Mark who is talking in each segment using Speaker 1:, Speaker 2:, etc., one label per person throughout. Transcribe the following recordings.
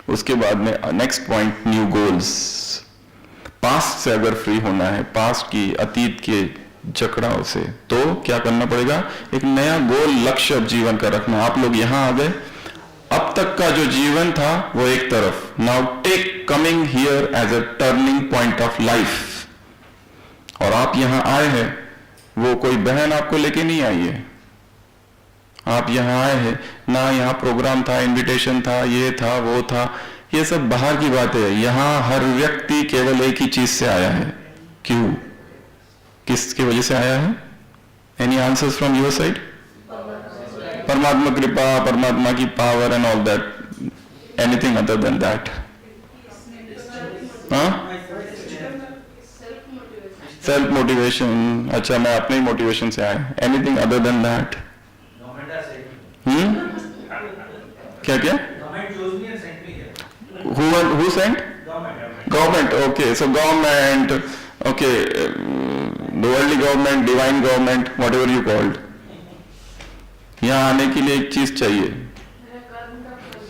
Speaker 1: उसके बाद में next point, new goals. Past से अगर फ्री होना है, पास्ट की, अतीत के जकड़ाओं से, तो क्या करना पड़ेगा? एक नया गोल, लक्ष्य अब जीवन का रखना। आप लोग यहां आ गए, अब तक का जो जीवन था वो एक तरफ, now take coming here as a turning point of life. और आप यहां आए हैं, वो कोई बहन आपको लेके नहीं आई है, आप यहां आए हैं ना, यहां प्रोग्राम था, इनविटेशन था, ये था, वो था, ये सब बाहर की बात है। यहां हर व्यक्ति केवल एक ही चीज से आया है। क्यों? किसकी वजह से आया है? Any answers from your side? परमात्मा कृपा, परमात्मा की power and all that, anything other than that? Self motivation. अच्छा, मैं अपने ही मोटिवेशन से आया। Anything other than that? क्या क्या? Who sent? Government. Okay, so government. Okay, the worldly government, divine government, whatever you called. यहाँ आने के लिए एक चीज चाहिए।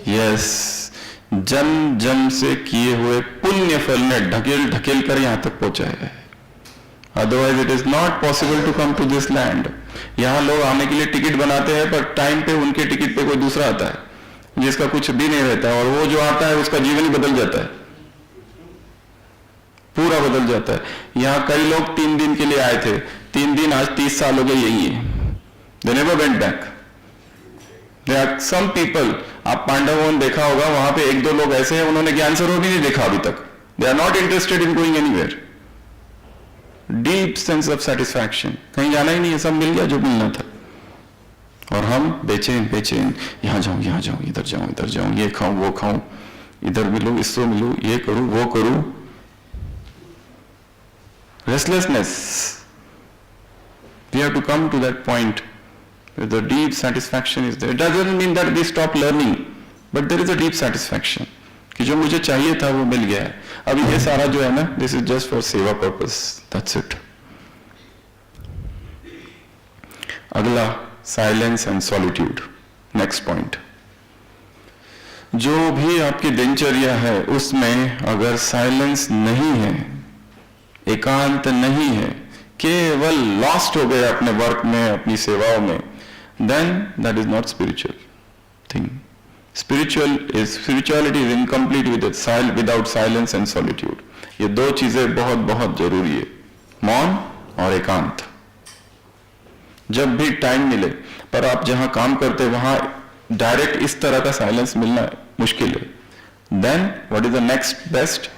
Speaker 1: यस, जन्म जन्म से किए हुए पुण्य फल ने ढकेल ढकेल कर यहाँ तक पहुंचाया है। Otherwise it is not possible to come to this land. यहाँ लोग आने के लिए टिकट बनाते हैं, पर टाइम पे उनके टिकट पे कोई दूसरा आता है जिसका कुछ भी नहीं रहता है, और वो जो आता है उसका जीवन ही बदल जाता है, पूरा बदल जाता है। यहाँ कई लोग 3 दिन के लिए आए थे, 3 दिन आज 30 साल हो गए यही है। They never went back. There are some people, आप पांडववन देखा होगा, वहां पे 1-2 लोग ऐसे हैं, उन्होंने ज्ञान सरोवर भी नहीं देखा अभी तक। They are not interested in going anywhere. Deep sense of satisfaction, कहीं जाना ही नहीं है, सब मिल गया जो मिलना था। और हम बेचैन बेचैन, यहां जाऊं, यहां जाऊं, इधर जाऊं, इधर जाऊं, ये खाऊं, वो खाऊं, इधर मिलूं, इससे मिलूं, ये करूं, वो करूं। Restlessness. We have to come to that point where the deep satisfaction is there. It doesn't mean that we stop learning, but there is a deep satisfaction कि जो मुझे चाहिए था वो मिल गया है। अभी ये सारा जो है ना, this is just for सेवा purpose. That's it. अगला, silence and solitude, next point. जो भी आपकी दिनचर्या है उसमें अगर साइलेंस नहीं है, एकांत नहीं है, केवल लॉस्ट हो गए अपने वर्क में, अपनी सेवाओं में, then that is not spiritual thing. Spirituality is incomplete without silence and solitude. ये 2 चीजें बहुत बहुत जरूरी है, मौन और एकांत। जब भी टाइम मिले, पर आप जहां काम करते वहां डायरेक्ट इस तरह का साइलेंस मिलना मुश्किल है। Then what is the next best?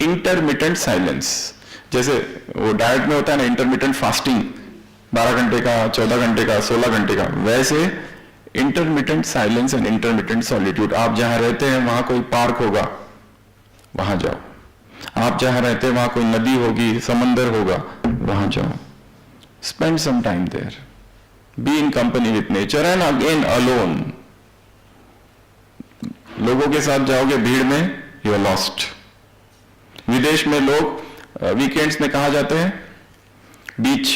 Speaker 1: Intermittent silence. जैसे वो डाइट में होता है ना, इंटरमिटेंट फास्टिंग, 12 घंटे का, 14 घंटे का, 16 घंटे का, वैसे intermittent silence and intermittent solitude. आप जहां रहते हैं वहां कोई पार्क होगा, वहां जाओ। आप जहां रहते हैं वहां कोई नदी होगी, समंदर होगा, वहां जाओ। Spend some time there, be in company with nature and again alone. लोगों के साथ जाओगे भीड़ में, यू आर लॉस्ट। विदेश में लोग वीकेंड्स में कहां जाते हैं? बीच,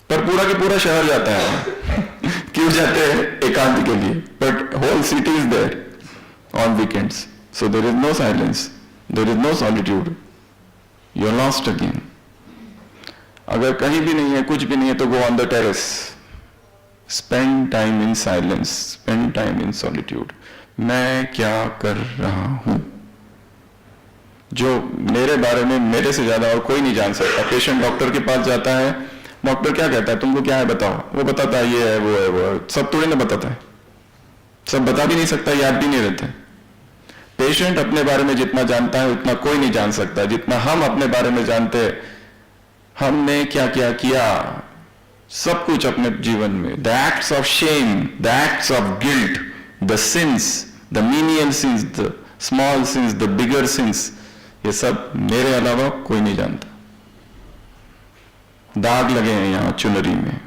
Speaker 1: पर पूरा के पूरा शहर जाता है। क्यों जाते हैं? एकांत के लिए। But whole city is there on weekends, so there is no silence, there is no solitude, you are lost again. अगर कहीं भी नहीं है, कुछ भी नहीं है, तो go on the terrace, spend time in silence, spend time in solitude. मैं क्या कर रहा हूं, जो मेरे बारे में मेरे से ज्यादा और कोई नहीं जान सकता। पेशेंट डॉक्टर के पास जाता है, डॉक्टर क्या कहता है? तुमको क्या है बताओ। वो बताता है ये है, वो है, वो है। सब थोड़ी ना बताता है, सब बता भी नहीं सकता, याद भी नहीं रहता है। पेशेंट अपने बारे में जितना जानता है उतना कोई नहीं जान सकता जितना हम अपने बारे में जानते हैं। हमने क्या क्या किया, सब कुछ अपने जीवन में, the acts of shame, the acts of guilt, the sins, the menial since, the small since, the bigger since, ये सब मेरे अलावा कोई नहीं जानता। दाग लगे हैं यहां चुनरी में,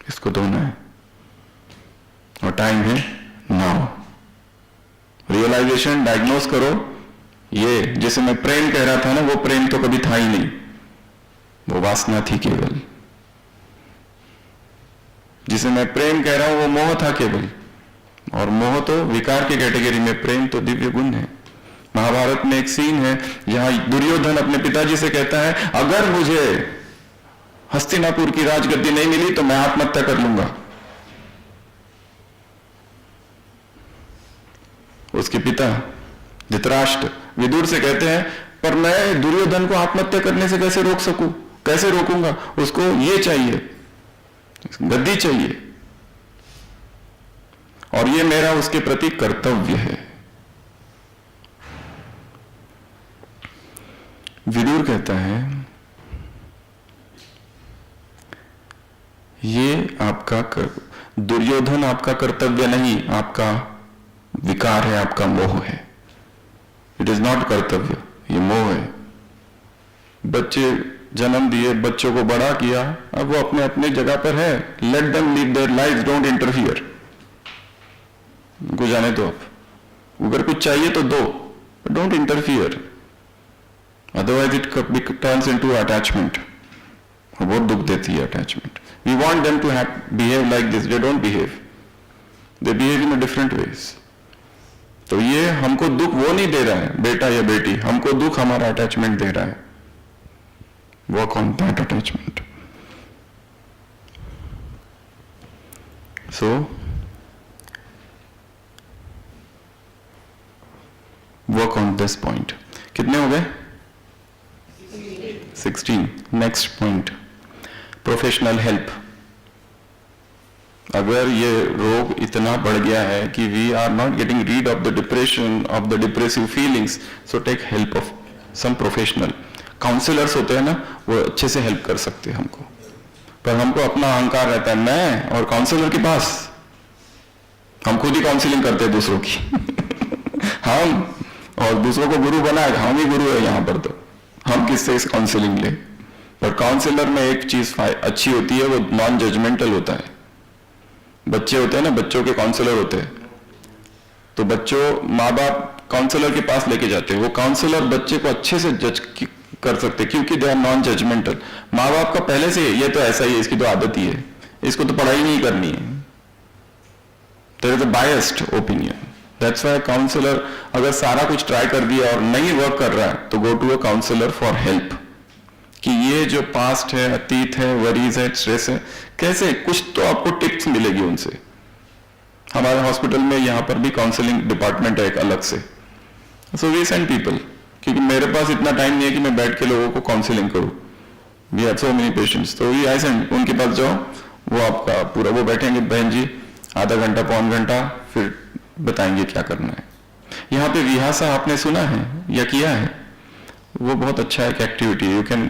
Speaker 1: इसको धोना है और टाइम है नाउ। रियलाइजेशन, डायग्नोस करो, ये जिसे मैं प्रेम कह रहा था ना, वो प्रेम तो कभी था ही नहीं, वो वासना थी केवल। जिसे मैं प्रेम कह रहा हूं वो मोह था केवल, और मोह तो विकार की कैटेगरी में, प्रेम तो दिव्य गुण है। महाभारत में एक सीन है जहां दुर्योधन अपने पिताजी से कहता है, अगर मुझे हस्तिनापुर की राजगद्दी नहीं मिली तो मैं आत्महत्या कर लूंगा। उसके पिता धृतराष्ट्र विदुर से कहते हैं, पर मैं दुर्योधन को आत्महत्या करने से कैसे रोक सकूं, कैसे रोकूंगा, उसको ये चाहिए, गद्दी चाहिए, और ये मेरा उसके प्रति कर्तव्य है। विदुर कहता है, ये आपका दुर्योधन आपका कर्तव्य नहीं, आपका विकार है, आपका मोह है। इट इज नॉट कर्तव्य, ये मोह है। बच्चे जन्म दिए, बच्चों को बड़ा किया, अब वो अपने अपने जगह पर है, let them live their life, don't interfere. उनको जाने दो, आप अगर कुछ चाहिए तो दो, don't interfere, otherwise it turns into attachment. बहुत दुख देती है attachment. We want them to behave like this, they don't behave, they behave in a different ways. तो ये हमको दुख वो नहीं दे रहा है, बेटा या बेटी, हमको दुख हमारा अटैचमेंट दे रहा है। Work on that attachment. So work on this point. कितने हो गए? 16। Next point, professional help. अगर ये रोग इतना बढ़ गया है कि we are not getting rid of the depression, of the depressive feelings, so take help of some professional. Counsellors होते हैं ना, वो अच्छे से हेल्प कर सकते हैं हमको, पर हमको अपना अहंकार रहता है, मैं और काउंसलर के पास, हम खुद ही काउंसलिंग करते हैं दूसरों की हम और दूसरों को गुरु बनाए, हम ही गुरु है यहाँ पर, तो हम किससे इस काउंसलिंग ले। पर काउंसलर में एक चीज अच्छी होती है, वो नॉन जजमेंटल होता है। बच्चे होते हैं ना, बच्चों के काउंसलर होते हैं, तो बच्चों माँ बाप काउंसलर के पास लेके जाते हैं, वो काउंसलर बच्चे को अच्छे से जज कर सकते हैं, क्योंकि दे आर नॉन जजमेंटल। माँ बाप का पहले से ये तो ऐसा ही है, इसकी तो आदत ही है, इसको तो पढ़ाई नहीं करनी है, there is a biased opinion. That's why counsellor अगर सारा कुछ ट्राई कर दिया और नहीं वर्क कर रहा है, तो go to a counsellor for help, कि ये जो पास्ट है, अतीत है, वरीज है, स्ट्रेस है, कैसे, कुछ तो आपको टिप्स मिलेगी उनसे। हमारे हॉस्पिटल में यहाँ पर भी काउंसलिंग डिपार्टमेंट है एक अलग से, सो वी सेंड पीपल, क्योंकि मेरे पास इतना टाइम नहीं है कि मैं बैठ के लोगों को काउंसलिंग करूं। We have so many patients, तो वी आई सेंड, उनके पास जाओ, वो आपका पूरा वो बैठेंगे, बहन जी आधा घंटा पौन घंटा, फिर बताएंगे क्या करना है। यहाँ पे विहासा आपने सुना है या किया है? वो बहुत अच्छा एक activity, you can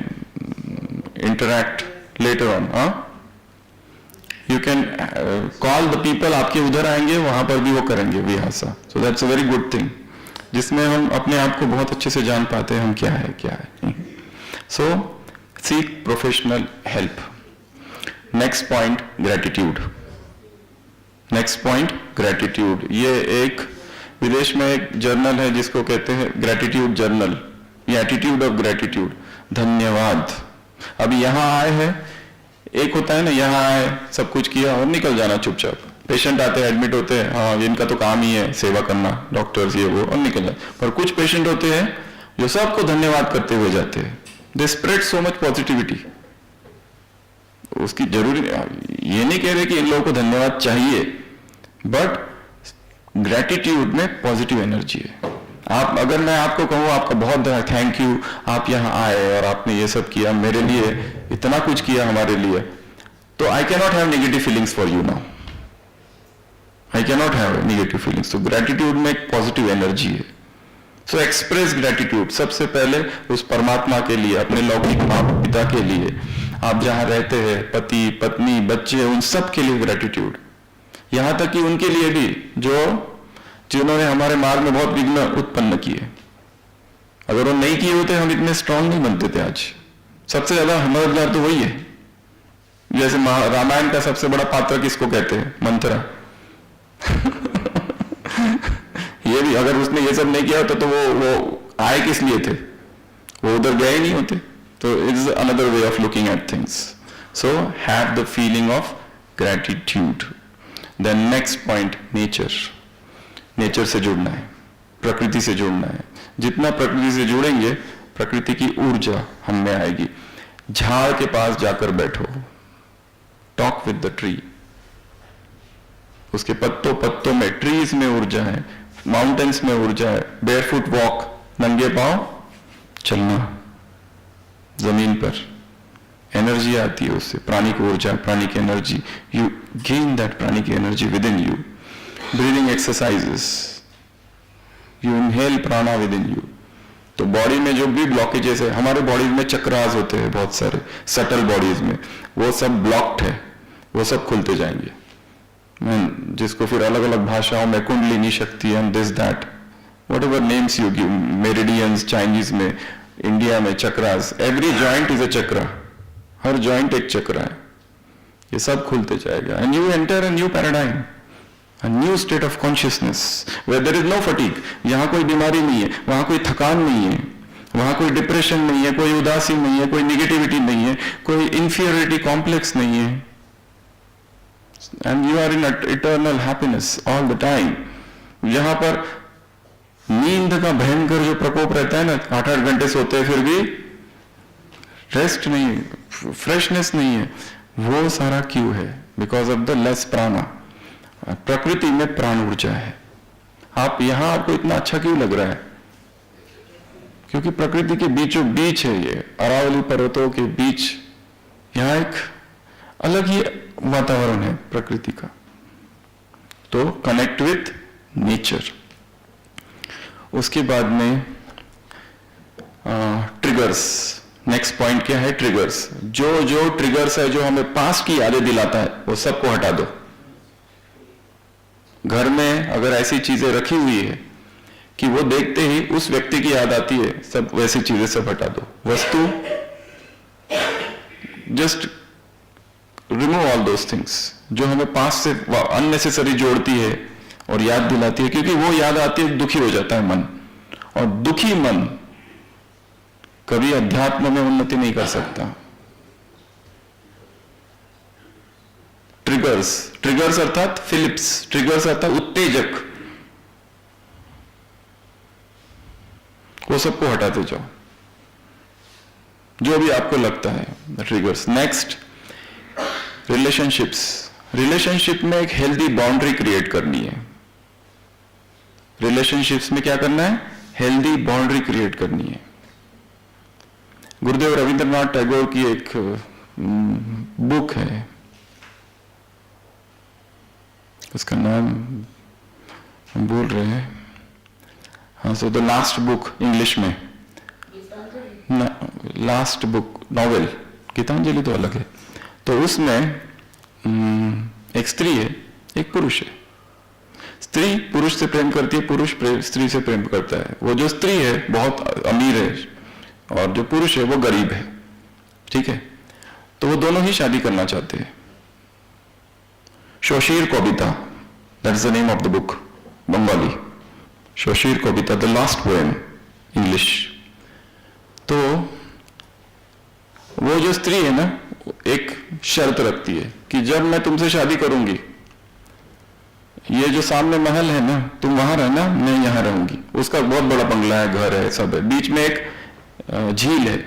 Speaker 1: interact later on, you can call the people, आपके उधर आएंगे, वहां पर भी वो करेंगे विहासा। So that's a very good thing, जिसमें हम अपने आप को बहुत अच्छे से जान पाते हैं हम क्या है क्या है। So seek professional help. Next point, gratitude. Next point, gratitude. ये एक विदेश में एक जर्नल है जिसको कहते हैं ग्रेटिट्यूड जर्नल, ये एटीट्यूड ऑफ ग्रेटिट्यूड, धन्यवाद। अभी यहाँ आए हैं, एक होता है ना, यहाँ आए सब कुछ किया और निकल जाना चुपचाप। पेशेंट आते हैं, एडमिट होते हैं, हाँ इनका तो काम ही है सेवा करना, डॉक्टर्स ये वो, और निकल जाए। पर कुछ पेशेंट होते हैं जो सबको धन्यवाद करते हुए जाते हैं, they spread so much positivity. उसकी जरूरी, ये नहीं कह रहे कि इन लोगों को धन्यवाद चाहिए, बट ग्रेटिट्यूड में पॉजिटिव एनर्जी है। आप, अगर मैं आपको कहूँ आपका बहुत थैंक यू, आप यहाँ आए और आपने ये सब किया मेरे लिए, इतना कुछ किया हमारे लिए, तो I can not have negative feelings for you now, I can not have negative feelings. तो ग्रेटिट्यूड में एक पॉजिटिव एनर्जी है। सो एक्सप्रेस ग्रेटिट्यूड, सबसे पहले उस परमात्मा के लिए, अपने लौकिक माता पिता के लिए, आप जहां रहते हैं, पति पत्नी बच्चे, उन सब के लिए ग्रेटिट्यूड। यहां तक कि उनके लिए भी जिन्होंने हमारे मार्ग में बहुत विघ्न उत्पन्न किए, अगर वो नहीं किए होते हम इतने स्ट्रांग नहीं बनते थे आज। सबसे ज्यादा मददगार तो वही है। जैसे रामायण का सबसे बड़ा पात्र किसको कहते हैं? मंथरा ये भी, अगर उसने ये सब नहीं किया होता तो वो आए किस लिए थे? वो उधर गए ही नहीं होते। तो it is another way of looking at things. So have the feeling of gratitude. Then next point, nature. Nature से जुड़ना है, प्रकृति से जुड़ना है। जितना प्रकृति से जुड़ेंगे प्रकृति की ऊर्जा हम में आएगी। झाड़ के पास जाकर बैठो, टॉक विद द ट्री, उसके पत्तों पत्तों में, ट्रीज में ऊर्जा है, माउंटेन्स में ऊर्जा है। बेयरफुट वॉक, नंगे पांव चलना जमीन पर, एनर्जी आती है उससे, प्राणिक ऊर्जा, pranic energy. You gain that pranic energy within you. Breathing exercises, you inhale prana within you. तो बॉडी में जो भी ब्लॉकेजेस है, हमारे बॉडी में चक्रास होते हैं बहुत सारे, सटल बॉडीज में, वो सब ब्लॉक्ड है, वो सब खुलते जाएंगे। जिसको फिर अलग अलग भाषाओं में कुंडलिनी शक्ति and this that, what ever names you give, meridians Chinese में, इंडिया में chakras, every joint is a chakra, her joint एक चक्र है। ये सब खुलते जाएगा and you enter a new paradigm, a new state of consciousness where there is no fatigue। यहां कोई बीमारी नहीं है, वहां कोई थकान नहीं है, वहां कोई डिप्रेशन नहीं है, कोई उदासी नहीं है, कोई निगेटिविटी नहीं है, कोई इंफीरियरिटी कॉम्प्लेक्स नहीं है। And you are in eternal happiness all the time. यहां पर नींद का भयंकर जो प्रकोप रहता है ना, 8-8 घंटे सोते हैं फिर भी रेस्ट नहीं है, फ्रेशनेस नहीं है, वो सारा क्यों है? बिकॉज ऑफ द लेस प्राणा। प्रकृति में प्राण ऊर्जा है। आप यहां, आपको इतना अच्छा क्यों लग रहा है? क्योंकि प्रकृति के बीचों बीच है ये, अरावली पर्वतों के बीच, यहां एक अलग ही वातावरण है प्रकृति का। तो कनेक्ट विथ नेचर। उसके बाद में ट्रिगर्स। नेक्स्ट पॉइंट क्या है? ट्रिगर्स। जो जो ट्रिगर्स है, जो हमें पास्ट की यादें दिलाता है, वो सबको हटा दो। घर में अगर ऐसी चीजें रखी हुई है कि वो देखते ही उस व्यक्ति की याद आती है, सब वैसी चीजें सब हटा दो। वस्तु, just remove all those things जो हमें पास से अननेसेसरी जोड़ती है और याद दिलाती है, क्योंकि वो याद आती है, दुखी हो जाता है मन, और दुखी मन कभी अध्यात्म में उन्नति नहीं कर सकता। ट्रिगर्स, ट्रिगर्स अर्थात फिलिप्स, ट्रिगर्स अर्थात उत्तेजक, वो सबको हटाते जाओ जो भी आपको लगता है ट्रिगर्स। Next, relationships. रिलेशनशिप में एक हेल्दी बाउंड्री क्रिएट करनी है। रिलेशनशिप्स में क्या करना है? हेल्दी बाउंड्री क्रिएट करनी है। गुरुदेव रविंद्रनाथ टैगोर की एक बुक है, उसका नाम हम भूल रहे हैं। हाँ, so the last book, English में लास्ट बुक, नॉवेल। गीतांजलि तो अलग है। तो उसमें एक स्त्री है, एक पुरुष है। स्त्री पुरुष से प्रेम करती है, पुरुष स्त्री से प्रेम करता है। वो जो स्त्री है बहुत अमीर है और जो पुरुष है वो गरीब है, ठीक है। तो वो दोनों ही शादी करना चाहते हैं। Shesher Kobita, that is the name of the book, Bengali. Shesher Kobita, the last poem, English. तो वो जो स्त्री है ना, एक शर्त रखती है कि जब मैं तुमसे शादी करूंगी, ये जो सामने महल है ना, तुम वहां रहना, मैं यहां रहूंगी। उसका बहुत बड़ा बंगला है, घर है, सब है। बीच में एक झील है।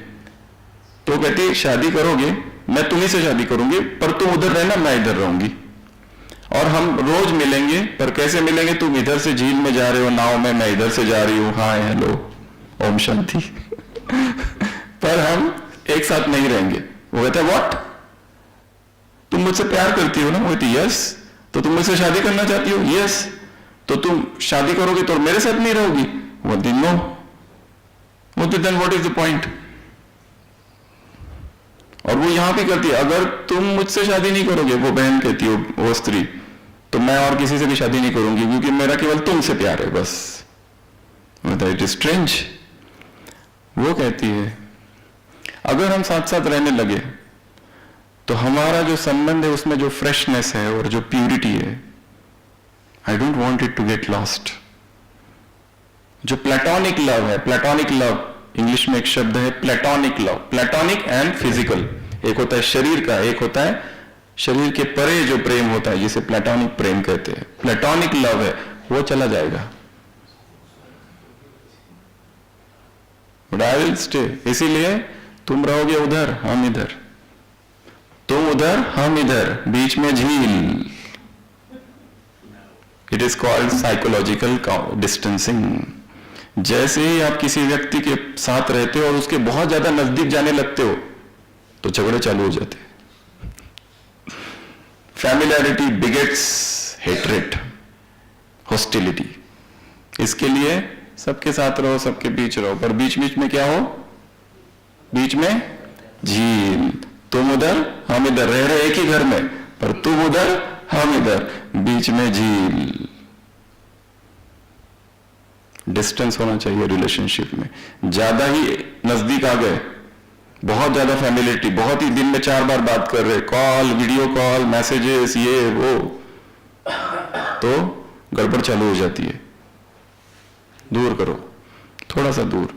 Speaker 1: तो कहती है शादी करोगे, मैं तुम्ही से शादी करूंगी, पर तुम उधर रहना, मैं इधर रहूंगी, और हम रोज मिलेंगे। पर कैसे मिलेंगे? तुम इधर से झील में जा रहे हो नाव में, मैं इधर से जा रही हूं, हाय हेलो ओम शांति पर हम एक साथ नहीं रहेंगे। वो कहता है व्हाट, तुम मुझसे प्यार करती हो ना? वो कहती यस। तो तुम मुझसे शादी करना चाहती हो? यस। तो तुम शादी करोगे तो मेरे साथ नहीं रहोगी? वो दिन नो। वो then what is the point? और वो यहां पे करती है, अगर तुम मुझसे शादी नहीं करोगे, वो बहन कहती है, वो स्त्री, तो मैं और किसी से भी शादी नहीं करूंगी, क्योंकि मेरा केवल तुमसे प्यार है बस। It is strange. वो कहती है अगर हम साथ साथ रहने लगे तो हमारा जो संबंध है उसमें जो फ्रेशनेस है और जो प्यूरिटी है, I don't want it to get lost. जो प्लेटोनिक लव है, प्लेटोनिक लव, इंग्लिश में एक शब्द है platonic love, platonic and physical. एक होता है शरीर का, एक होता है शरीर के परे जो प्रेम होता है, जिसे प्लेटोनिक प्रेम कहते हैं, प्लेटोनिक लव है, वो चला जाएगा। But I will stay. इसीलिए तुम रहोगे उधर, हम इधर, तुम उधर, हम इधर, बीच में झील। It is called psychological distancing. जैसे ही आप किसी व्यक्ति के साथ रहते हो और उसके बहुत ज्यादा नजदीक जाने लगते हो तो झगड़े चालू हो जाते हैं। Familiarity begets hatred, hostility. इसके लिए सबके साथ रहो, सबके बीच रहो, पर बीच बीच में क्या हो? बीच में झील। तुम उधर, हम इधर, रह रहे एक ही घर में, पर तुम उधर, हम इधर, बीच में झील। डिस्टेंस होना चाहिए रिलेशनशिप में। ज्यादा ही नजदीक आ गए, बहुत ज्यादा फैमिलियरिटी, बहुत ही दिन में 4 बार बात कर रहे, कॉल, वीडियो कॉल, मैसेजेस, ये वो, तो गड़बड़ चालू हो जाती है। दूर करो, थोड़ा सा दूर।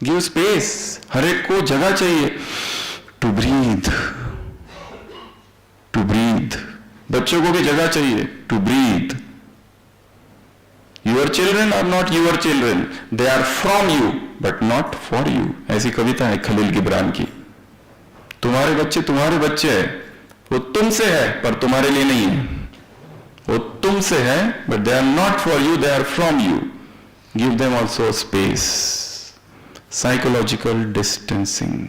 Speaker 1: Give space. हर एक को जगह चाहिए टू ब्रीथ, टू ब्रीथ। बच्चों को भी जगह चाहिए to breathe. Your children are not your children, they are from you, but not for you. ऐसी कविता है खलील गिब्रान की। तुम्हारे बच्चे हैं, वो तुमसे है पर तुम्हारे लिए नहीं है। वो तुमसे है, but they are not for you, they are from you. Give them also space. Psychological distancing.